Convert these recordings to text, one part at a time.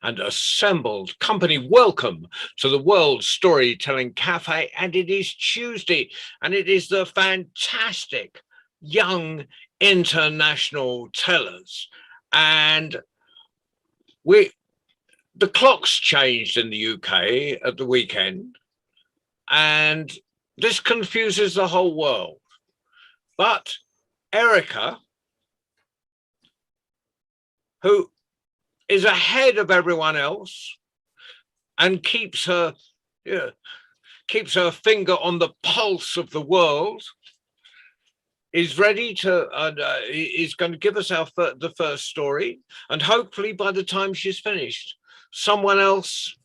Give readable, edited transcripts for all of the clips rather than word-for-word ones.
and assembled company. Welcome to the World Storytelling Cafe, and it is Tuesday, and it is the fantastic young international tellers, and the clocks changed in the UK at the weekend, and this confuses the whole world. But Erica, who is ahead of everyone else and keeps her finger on the pulse of the world, is ready to is going to give us the first story, and hopefully by the time she's finished, someone else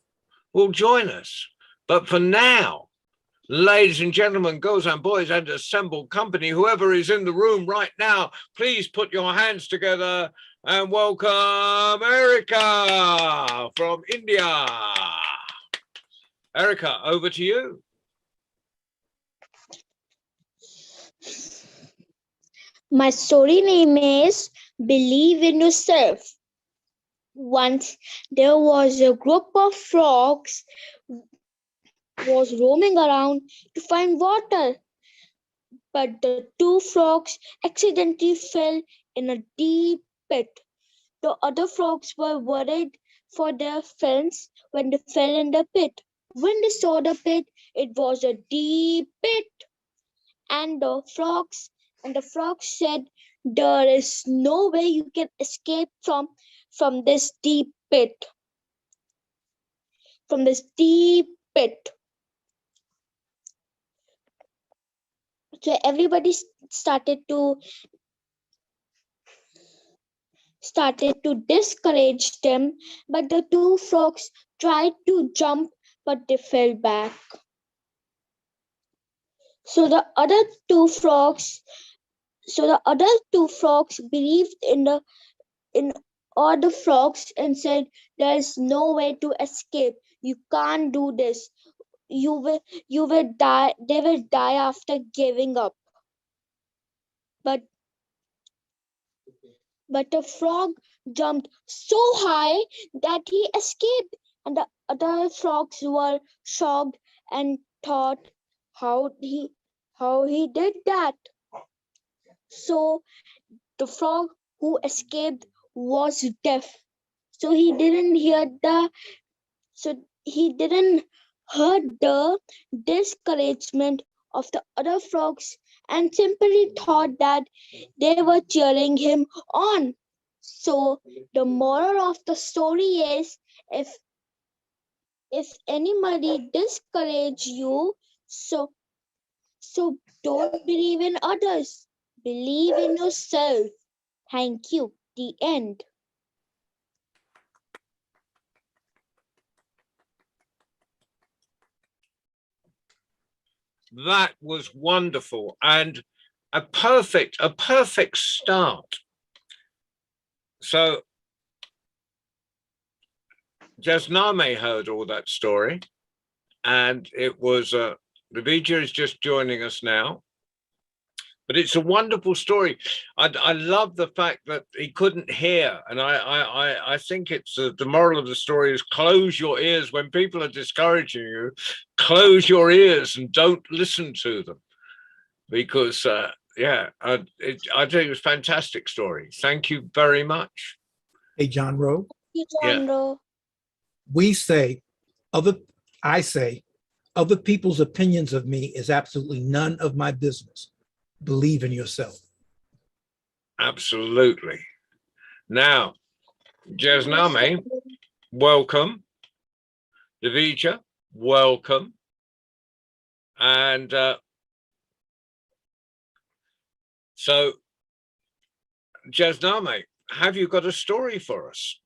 will join us. But for now, ladies and gentlemen, girls and boys, and assembled company, whoever is in the room right now, please put your hands together and welcome Erica from India. Erica, over to you. My story name is Believe in Yourself. Once there was a group of frogs was roaming around to find water, but the two frogs accidentally fell in a deep pit. The other frogs were worried for their friends when they fell in the pit. When they saw the pit, it was a deep pit, and the frogs said, "There is no way you can escape from this deep pit." From this deep pit. So everybody started to discourage them, but the two frogs tried to jump, but they fell back. So the other two frogs believed in all the frogs and said, "There is no way to escape. You can't do this. You will die. They will die after giving up." But the frog jumped so high that he escaped, and the other frogs were shocked and thought how he did that. So the frog who escaped was deaf, so he didn't hear the discouragement of the other frogs, and simply thought that they were cheering him on. So the moral of the story is, if anybody discourage you, so don't believe in others. Believe in yourself. Thank you. The end. That was wonderful, and a perfect start. So Jasname heard all that story, and it was Ravija is just joining us now. But it's a wonderful story. I love the fact that he couldn't hear, and I think it's the moral of the story is close your ears when people are discouraging you. Close your ears and don't listen to them, because I think it was a fantastic story. Thank you very much. Hey, John Rowe. Yeah. I say, other people's opinions of me is absolutely none of my business. Believe in yourself. Absolutely. Now, Jasname, welcome. Davija, welcome. And so, Jasname, have you got a story for us?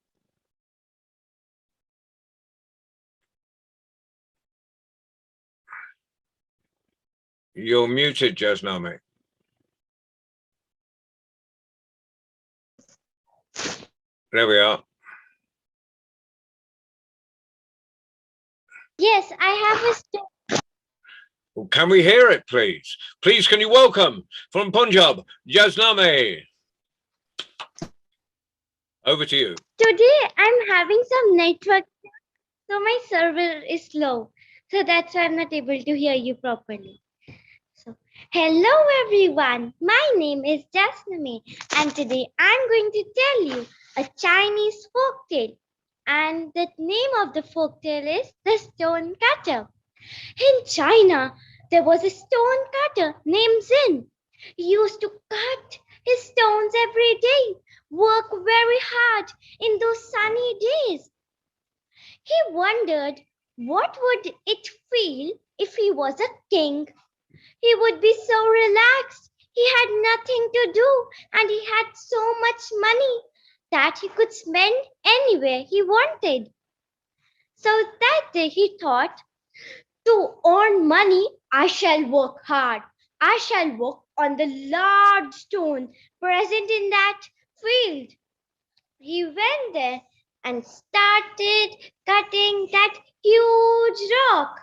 You're muted, Jasname. There we are. Yes, I have a story. Well, can we hear it, please? Please, can you welcome from Punjab, Jasname? Over to you. Today I'm having some network, so my server is slow. So that's why I'm not able to hear you properly. So, hello everyone. My name is Jasname, and today I'm going to tell you a Chinese folktale. And the name of the folktale is The Stone Cutter. In China, there was a stone cutter named Zin. He used to cut his stones every day, work very hard in those sunny days. He wondered what would it feel if he was a king. He would be so relaxed. He had nothing to do and he had so much money that he could spend anywhere he wanted. So that day he thought, to earn money, I shall work hard. I shall work on the large stone present in that field. He went there and started cutting that huge rock.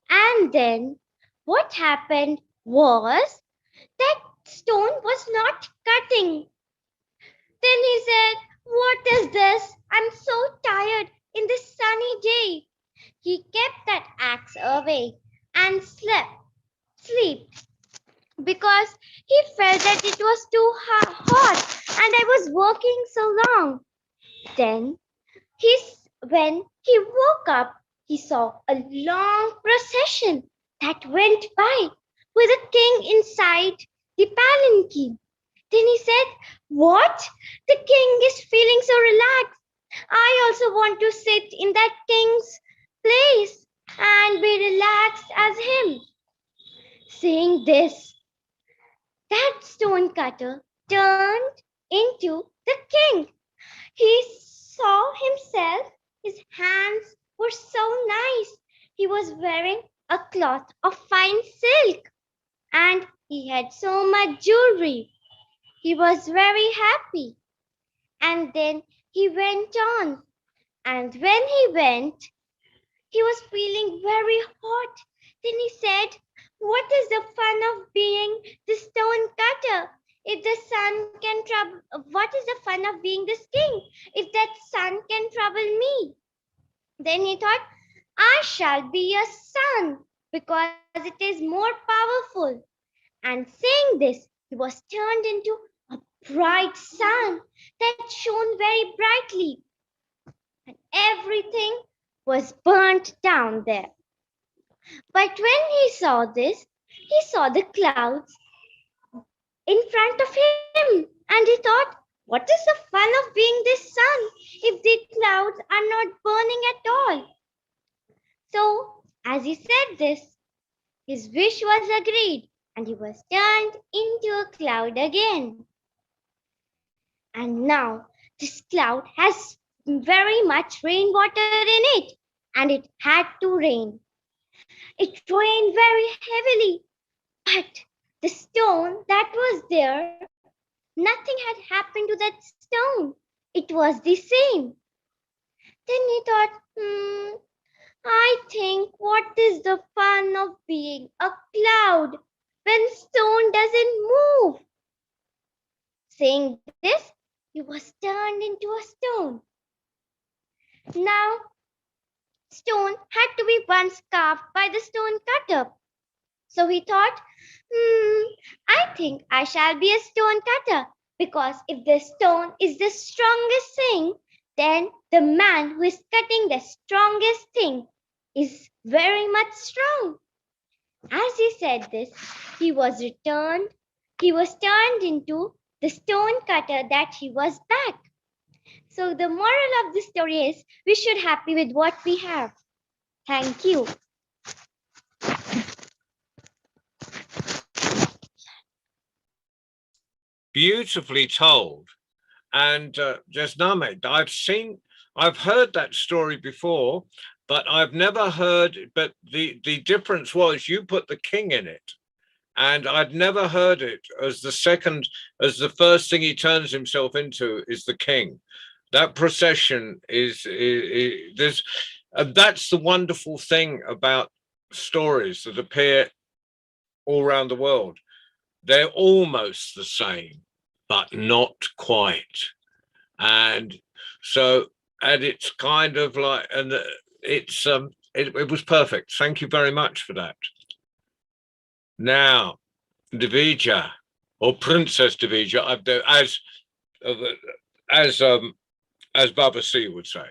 And then what happened was that stone was not cutting. Then he said, "What is this? I'm so tired in this sunny day." He kept that axe away and slept because he felt that it was too hot and I was working so long. Then when he woke up, he saw a long procession that went by with a king inside the palanquin. Then he said, "What? The king is feeling so relaxed. I also want to sit in that king's place and be relaxed as him." Saying this, that stone cutter turned into the king. He saw himself, his hands were so nice. He was wearing a cloth of fine silk and he had so much jewelry. He was very happy. And then he went on. And when he went, he was feeling very hot. Then he said, "What is the fun of being the stone cutter? If the sun can trouble, what is the fun of being this king? If that sun can trouble me?" Then he thought, "I shall be a sun because it is more powerful." And saying this, he was turned into a bright sun that shone very brightly. And everything was burnt down there. But when he saw this, he saw the clouds in front of him and he thought, "What is the fun of being this sun if the clouds are not burning at all?" So, as he said this, his wish was agreed and he was turned into a cloud again. And now this cloud has very much rainwater in it and it had to rain. It rained very heavily, but the stone that was there, nothing had happened to that stone. It was the same. Then he thought, I think, what is the fun of being a cloud when stone doesn't move? Saying this, he was turned into a stone. Now, stone had to be once carved by the stone cutter. So he thought, I think I shall be a stone cutter, because if the stone is the strongest thing, then the man who is cutting the strongest thing is very much strong. As he said this, he was turned into the stone cutter that he was back. So the moral of the story is we should be happy with what we have. Thank you. Beautifully told. And Jasname, I've heard that story before, but I've never heard, but the difference was you put the king in it. And I'd never heard it as the first thing he turns himself into is the king. That procession is that's the wonderful thing about stories that appear all around the world. They're almost the same, but not quite. And so, and it's kind of like, and it's it was perfect. Thank you very much for that. Now, Divija, or Princess Divija, as Baba C would say.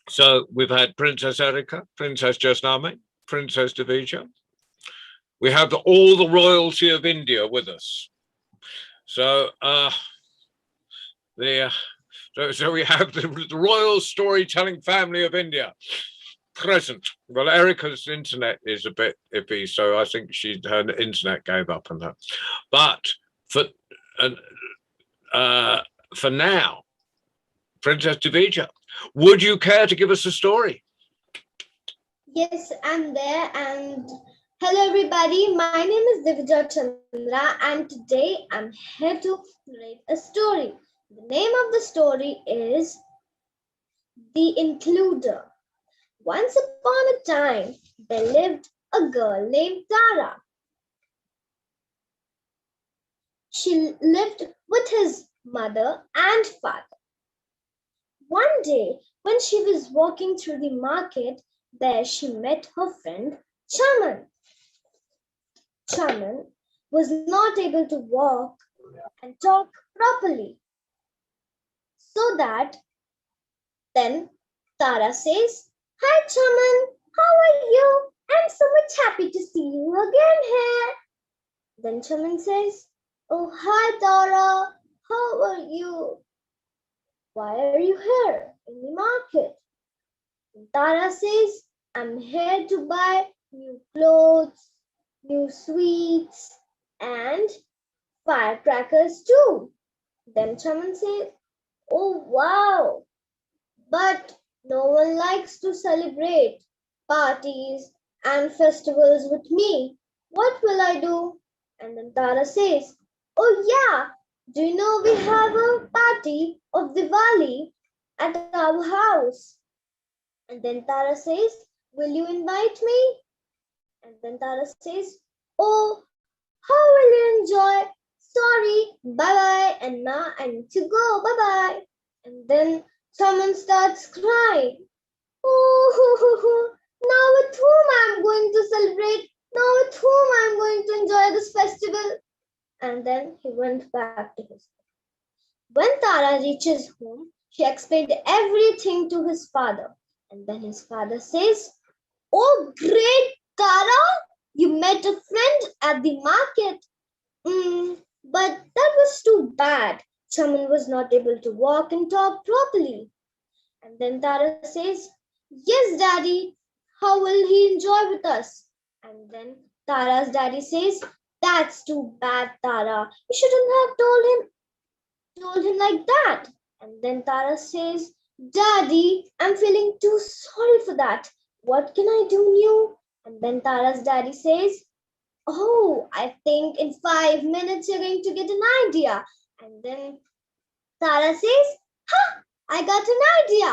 So we've had Princess Erika, Princess Jasnami, Princess Divija. We have all the royalty of India with us. So so we have the royal storytelling family of India present. Well, Erika's internet is a bit iffy, so I think her internet gave up on her. But for now, Princess Divija, would you care to give us a story? Yes, I'm there. And hello, everybody. My name is Divija Chandra, and today I'm here to narrate a story. The name of the story is The Includer. Once upon a time, there lived a girl named Tara. She lived with his mother and father. One day, when she was walking through the market, there she met her friend Chaman. Chaman was not able to walk and talk properly. So that then Tara says, "Hi Chaman, how are you? I'm so much happy to see you again here." Then Chaman says, "Oh, hi Tara, how are you? Why are you here in the market?" And Tara says, "I'm here to buy new clothes, new sweets, and firecrackers too." Then Chaman says, "Oh wow, but no one likes to celebrate parties and festivals with me. What will I do?" And then Tara says, "Oh yeah, do you know we have a party of Diwali at our house?" And then Tara says, "Will you invite me?" And then Tara says, "Oh, how will you enjoy? Sorry, bye-bye, and now I need to go, bye-bye." And then someone starts crying. "Oh, now with whom I'm going to celebrate? Now with whom I'm going to enjoy this festival?" And then he went back to his home. When Tara reaches home, she explained everything to his father. And then his father says, "Oh, great, Tara, you met a friend at the market. But that was too bad. Chaman was not able to walk and talk properly." And then Tara says, "Yes, Daddy, how will he enjoy with us?" And then Tara's daddy says, "That's too bad, Tara. You shouldn't have told him like that." And then Tara says, "Daddy, I'm feeling too sorry for that. What can I do new?" And then Tara's daddy says, "Oh, I think in 5 minutes you're going to get an idea." And then Tara says, "Ha! I got an idea.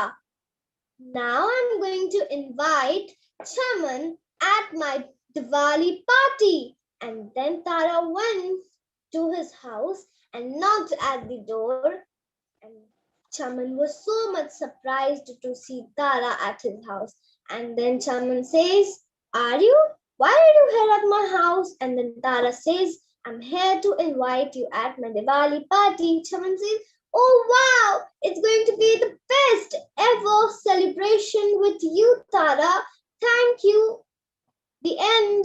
Now I'm going to invite Chaman at my Diwali party." And then Tara went to his house and knocked at the door. And Chaman was so much surprised to see Tara at his house. And then Chaman says, Why are you here at my house?" And then Tara says, "I'm here to invite you at my Diwali party." Chaman says, "Oh wow, it's going to be the best ever celebration with you, Tara. Thank you." The end.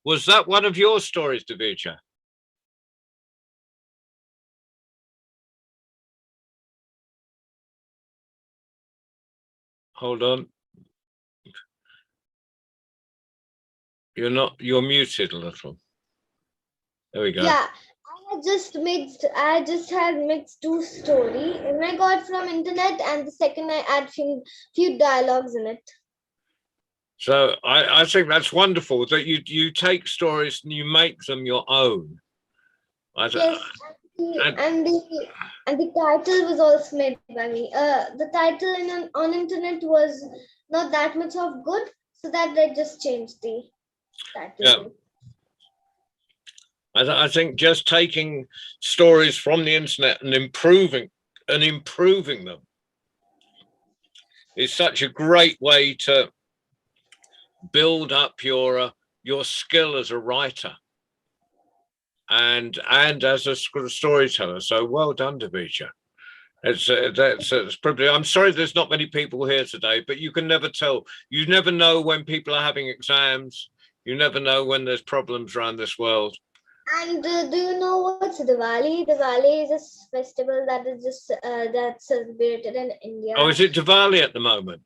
Was that one of your stories, Divija? Hold on. You're muted a little. There we go. Yeah, I just had mixed two story, and I got from internet, and the second I add few dialogues in it. So I think that's wonderful that you take stories and you make them your own. Yes, And the title was also made by me. The title on internet was not that much of good, so that they just changed the title. Yeah. I think just taking stories from the internet and improving them is such a great way to build up your skill as a writer and as a storyteller. So well done, Devija. It's probably, I'm sorry there's not many people here today, but you can never tell. You never know when people are having exams. You never know when there's problems around this world. And do you know what's Diwali? Diwali is a festival that is just that's celebrated in India. Oh, is it Diwali at the moment?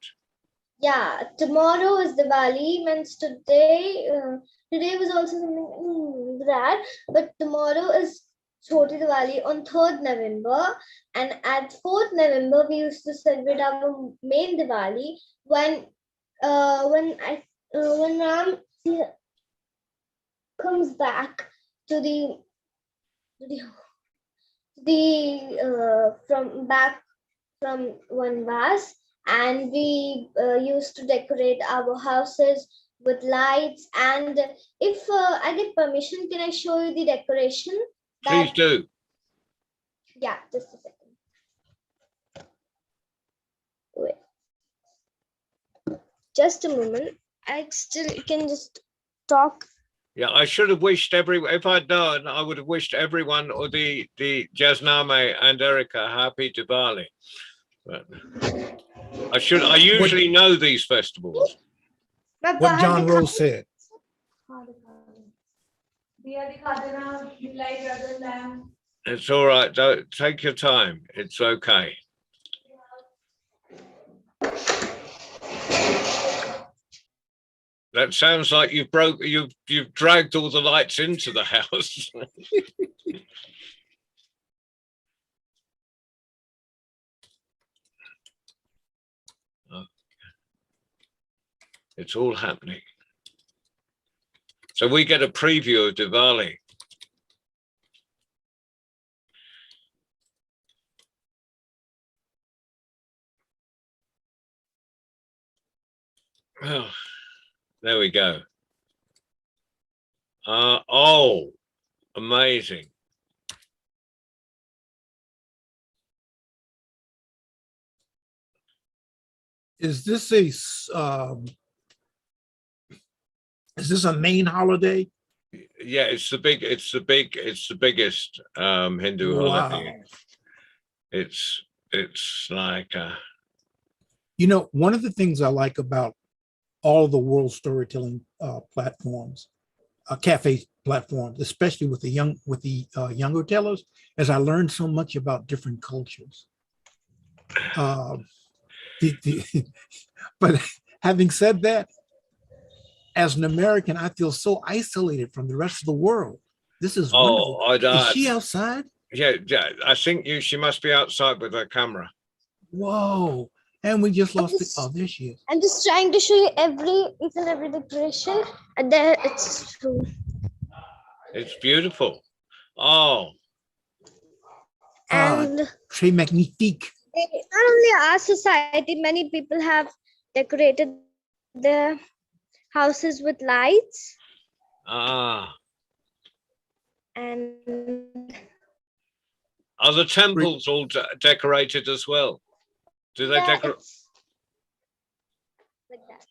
Yeah, tomorrow is Diwali. Means today was also something that, but tomorrow is Choti Diwali on 3rd November, and at 4th November we used to celebrate our main Diwali when Ram comes back to from Vanvas, and we used to decorate our houses with lights. And if I get permission, can I show you the decoration? Please do. Yeah, just a second. Wait. Just a moment. I still can just talk. Yeah, I should have wished if I'd known, I would have wished everyone or the Jasname and Erica happy Diwali. But I usually know these festivals. What John Rose said. It's all right. Don't take your time. It's okay. That sounds like you've dragged all the lights into the house. It's all happening. So we get a preview of Diwali. Oh, there we go. Oh, amazing. Is this a main holiday? Yeah, it's the biggest Hindu holiday. It's like you know, one of the things I like about all the world storytelling platforms, cafe platforms, especially with the younger tellers, is I learned so much about different cultures. But having said that, as an American, I feel so isolated from the rest of the world. This is wonderful. Is she outside? Yeah, I think she must be outside with her camera. Whoa. And we just lost it. Oh, there she is. I'm just trying to show you each and every decoration. And there it's true. It's beautiful. Oh. And très magnifique. Not only our society, many people have decorated their houses with lights. And are the temples all decorated as well? Do they decorate? Like that.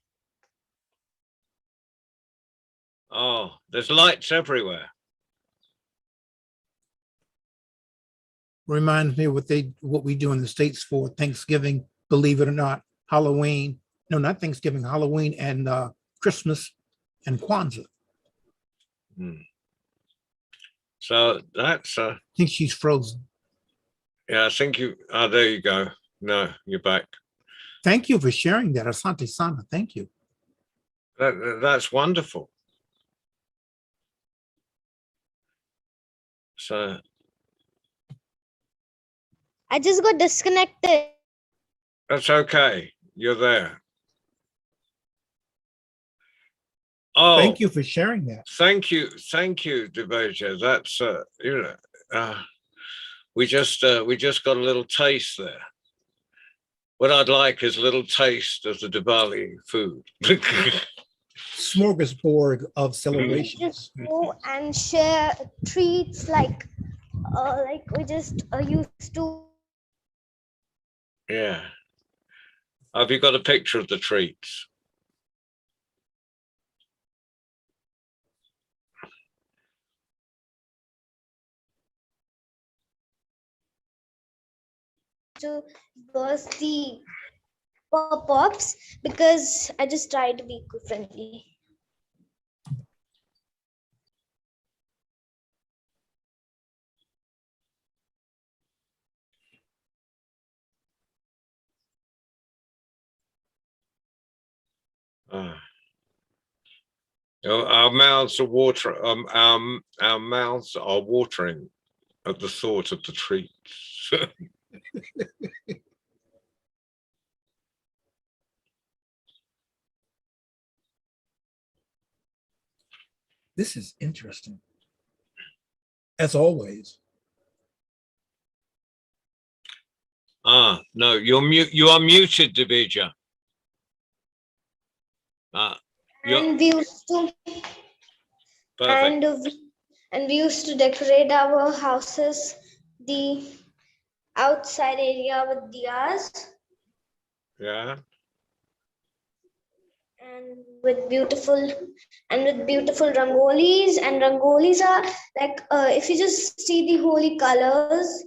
Oh, there's lights everywhere. Reminds me of what we do in the States for Thanksgiving, believe it or not, Halloween. No, not Thanksgiving, Halloween and Christmas and Kwanzaa. So that's I think she's frozen. Yeah, I think there you go. No, you're back. Thank you for sharing that, Asante Sana. Thank you. That's wonderful. So I just got disconnected. that's okay. You're there. Oh, thank you for sharing that. Thank you, Devija. That's we just got a little taste there. What I'd like is a little taste of the Diwali food. Smorgasbord of celebrations. Just go and share treats like we just used to. Yeah. Have you got a picture of the treats? To burst the pop-ups because I just try to be eco-friendly. Our mouths are our mouths are watering at the thought of the treats. This is interesting. As always. No, you are muted, Divija. And we used to Perfect. and we used to decorate our houses, the outside area with diyas Yeah. and with beautiful rangolis. And rangolis are like if you just see the holy colors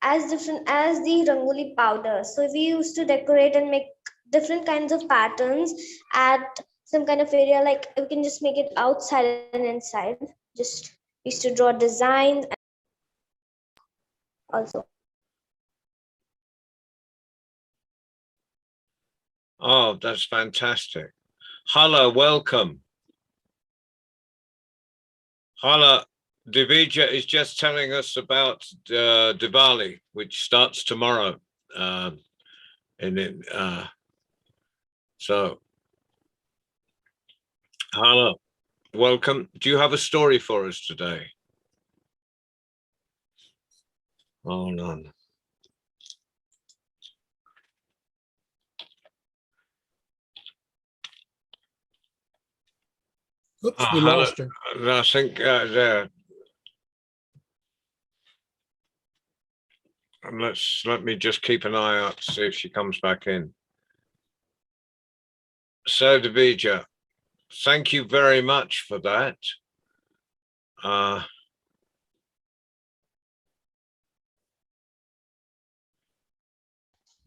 as different as the rangoli powder. So we used to decorate and make different kinds of patterns at some kind of area, like we can just make it outside and inside. Just used to draw designs also. Oh, that's fantastic. Hala, welcome. Hala, Divija is just telling us about Diwali, which starts tomorrow. So, Hala, welcome. Do you have a story for us today? Hold on. Oops, we lost her. I think let me just keep an eye out to see if she comes back in. So, Divija, thank you very much for that.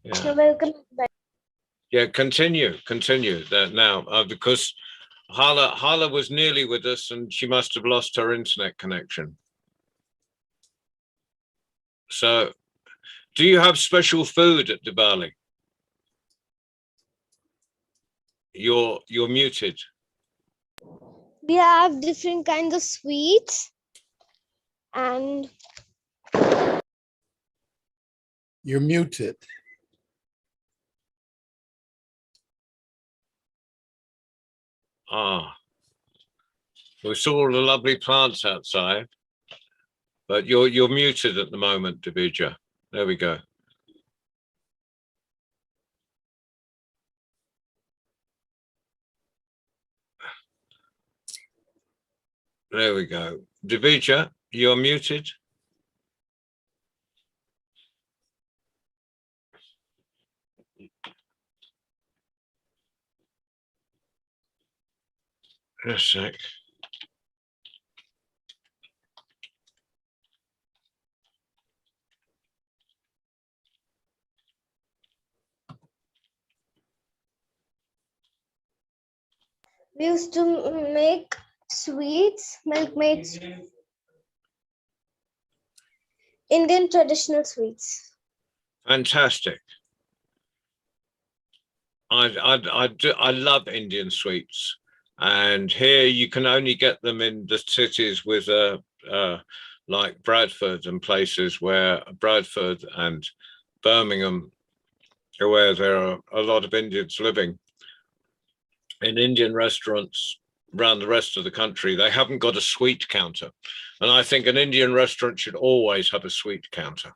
You're welcome. Yeah, continue that now, because Hala was nearly with us and she must have lost her internet connection. So, do you have special food at Diwali? You're muted. We have different kinds of sweets and You're muted. We saw all the lovely plants outside, but you're muted at the moment, Divija. There we go. There we go. Divija, you're muted. A sec. we used to make sweets, milkmaids, Indian traditional sweets. Fantastic. I love Indian sweets, and here you can only get them in the cities with like Bradford and places where Bradford and Birmingham, where there are a lot of Indians living. In Indian restaurants around the rest of the country, they haven't got a sweet counter, and I think an Indian restaurant should always have a sweet counter.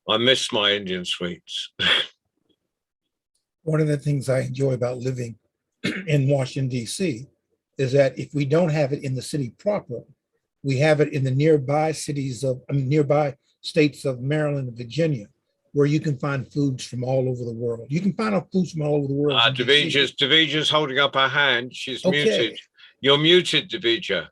I miss my Indian sweets. One of the things I enjoy about living in Washington, D.C. is that if we don't have it in the city proper, we have it in the nearby nearby states of Maryland and Virginia, where you can find foods from all over the world. You can find foods from all over the world. in DC. Davija's holding up her hand. She's Okay. muted. You're muted, Davija.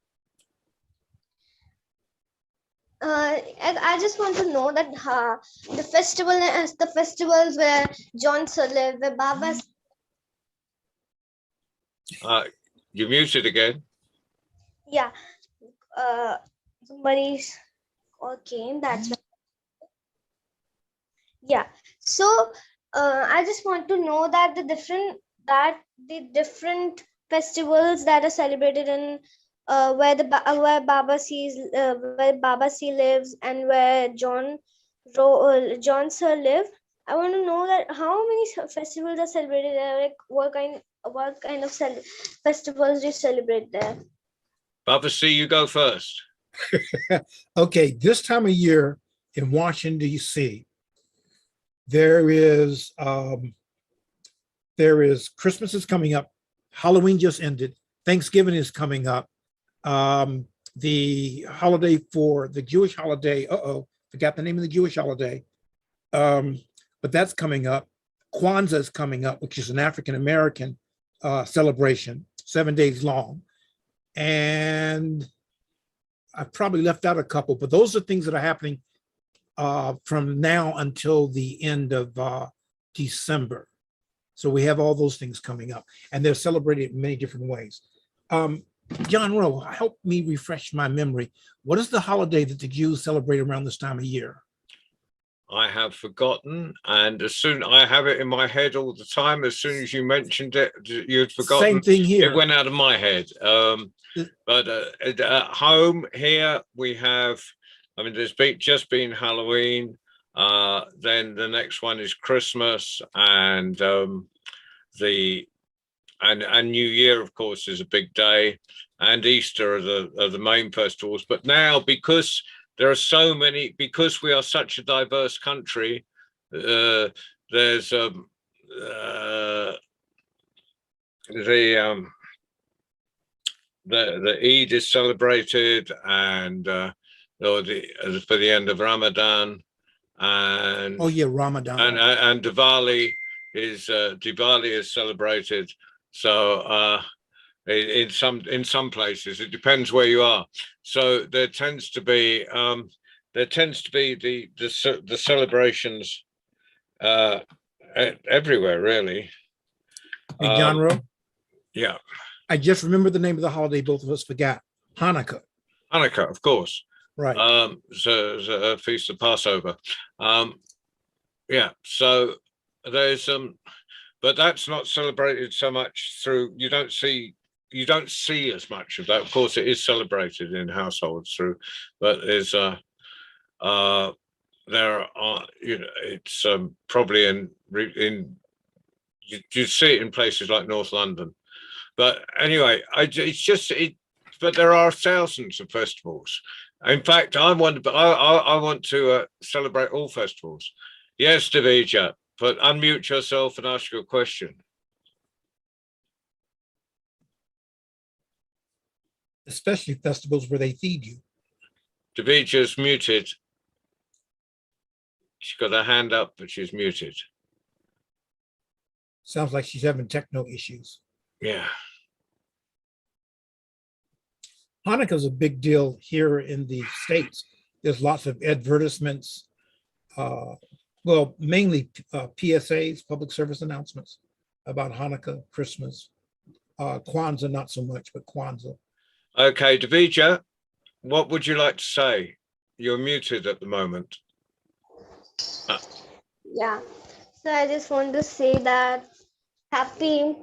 I just want to know that the festivals where John Sir lived, where Baba. You're muted again. Yeah. Somebody's call came. That's why. Yeah. So I just want to know that the different festivals that are celebrated in where Baba C lives and where John Sir lived. I want to know that how many festivals are celebrated there. Like what kind of festivals do you celebrate there? Baba C, you go first. Okay, this time of year in Washington, D.C., there is Christmas is coming up, Halloween just ended, Thanksgiving is coming up, the holiday for the Jewish holiday, forgot the name of the Jewish holiday, but that's coming up. Kwanzaa is coming up, which is an African-American celebration, 7 days long. And I probably left out a couple, but those are things that are happening from now until the end of December. So we have all those things coming up, and they're celebrated in many different ways. John Rowe, help me refresh my memory. What is the holiday that the Jews celebrate around this time of year? I have forgotten, and I have it in my head all the time. As soon as you mentioned it, you'd forgotten. Same thing here. It went out of my head. But at home here, we have, I mean, there's just been Halloween. Then the next one is Christmas, and New Year, of course, is a big day, and Easter are the main festivals. But now, because there are so many, because we are such a diverse country, there's the Eid is celebrated, and for the end of Ramadan, and Oh yeah, Ramadan. and Diwali is celebrated. So in some places, it depends where you are. So there tends to be the celebrations everywhere, really. Hey, John Rowe, Yeah, I just remembered the name of the holiday both of us forgot. Hanukkah. Hanukkah, of course. Right. So a feast of Passover. Yeah. So there's but that's not celebrated so much through. You don't see as much of that. Of course, it is celebrated in households through, but there's there are, it's probably in you see it in places like North London. But anyway, but there are thousands of festivals. In fact, I want to celebrate all festivals. Yes, Davija, but unmute yourself and ask your question. Especially festivals where they feed you. Davija's muted. She's got her hand up, but she's muted. Sounds like she's having techno issues. Yeah. Hanukkah is a big deal here in the States. There's lots of advertisements, well, mainly PSAs, public service announcements about Hanukkah, Christmas, Kwanzaa, not so much, but Kwanzaa. Okay, Davija, what would you like to say? You're muted at the moment. Yeah. So I just want to say that happy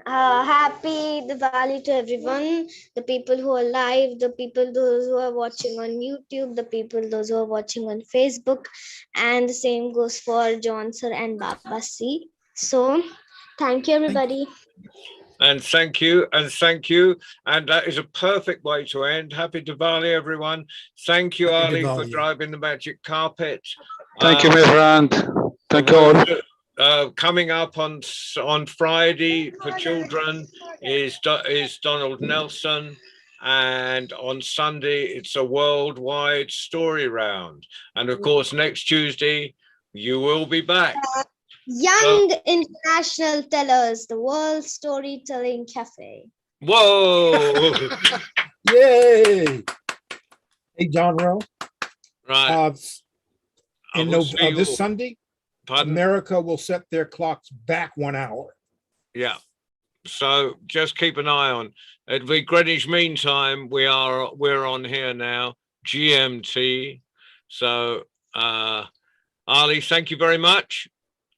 Diwali to everyone, the people who are live, those who are watching on YouTube, those who are watching on Facebook, and the same goes for John Sir and Baba C. So thank you, everybody. And thank you. And thank you. And that is a perfect way to end. Happy Diwali, everyone. Thank you, Happy Ali, for Diwali. driving the magic carpet. Thank you, my friend. Thank you all. Coming up on Friday for children is Donald Nelson, and on Sunday it's a worldwide story round, and of course next Tuesday you will be back. Young International Tellers, the World Storytelling Cafe. Whoa! Yay! Hey, John Rowe. Right. I will see you This all. Sunday, Pardon? America will set their clocks back 1 hour. Yeah. So just keep an eye on at the Greenwich Mean Time. We're on here now, GMT. So Ali, thank you very much.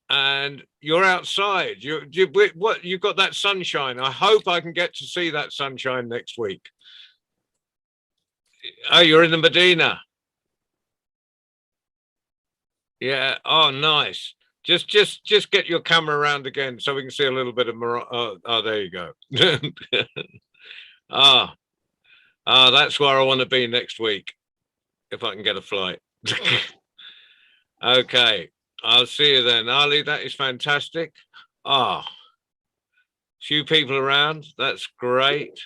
And you're outside. You got that sunshine. I hope I can get to see that sunshine next week. Oh, you're in the Medina. Yeah. Oh, nice. Just get your camera around again so we can see a little bit of oh, there you go. That's where I want to be next week, if I can get a flight. Okay, I'll see you then. Ali, that is fantastic. Few people around. That's great.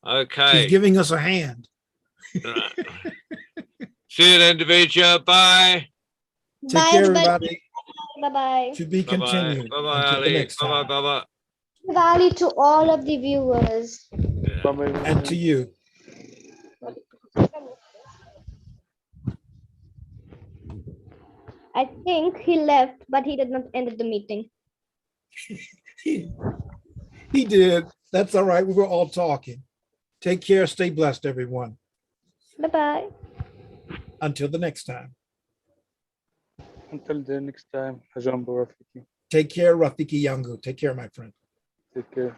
Okay. He's giving us a hand. Right. See you then, Davidia. Bye. Take care, everybody. Bye-bye. To be Bye-bye. continued. Bye-bye, Until the Ali. next Bye-bye, time. bye-bye. Diwali to all of the viewers. Bye-bye. And to you. I think he left, but he did not end the meeting. He did. That's all right. We were all talking. Take care. Stay blessed, everyone. Bye-bye. Until the next time. Until the next time, Hajambo Rafiki. Take care, Rafiki Yangu. Take care, my friend. Take care.